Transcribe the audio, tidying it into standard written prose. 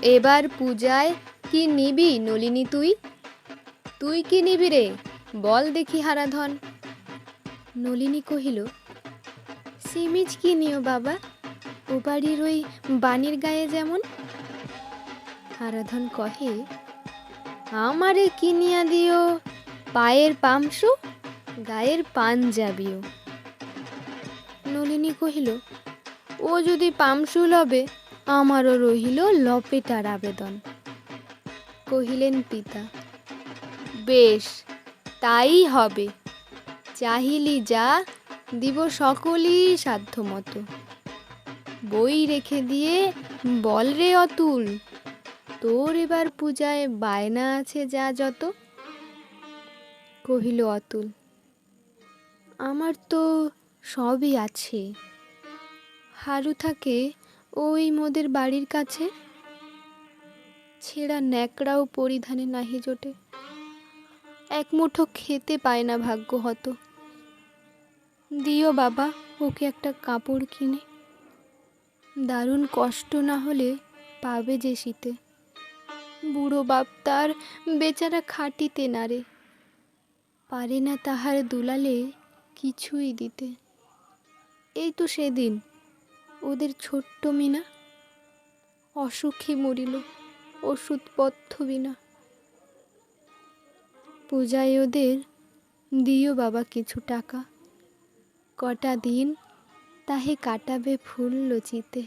এবার পূজায় কি নিবি নলিনী তুই? তুই কি নিবি রে, বল দেখি হারাধন। নলিনী কহিল, সিমিজ কি নিও বাবা, ও বাড়ির ওই বাণীর গায়ে যেমন। হারাধন কহে, আমারে কিনিয়া দিও পায়ের পামসু, গায়ের পাঞ্জাবিও। নলিনী কহিল, ও যদি পামসু লবে, আমারও রহিল লপেটার আবেদন। কহিলেন পিতা, বেশ, তাই হবে। চাহিলি যা, দিব সকলই সাধ্যমতো। বই রেখে দিয়ে বল রে অতুল, তোর এবার পূজায় বায়না আছে যা যত। কহিল অতুল, আমার তো সবই আছে। হারু থাকে ওই মোদের বাড়ির কাছে, ছেঁড়া ন্যাকড়াও পরিধানে নাহি জোটে, এক মুঠো খেতে পায় না ভাগ্য হত। দিও বাবা ওকে একটা কাপড় কিনে, দারুণ কষ্ট না হলে পাবে যে শীতে। বুড়ো বাপ তার বেচারা খাটিতে নারে, পারে না তাহার দুলালে কিছুই দিতে। এই তো সেদিন ওদের ছোট্ট মিনা অসুখে মরিল ওষুধপথ্য বিনা। পূজায় ওদের দিও বাবা কিছু টাকা, কটা দিন তাহে কাটাবে ফুল লচিতে।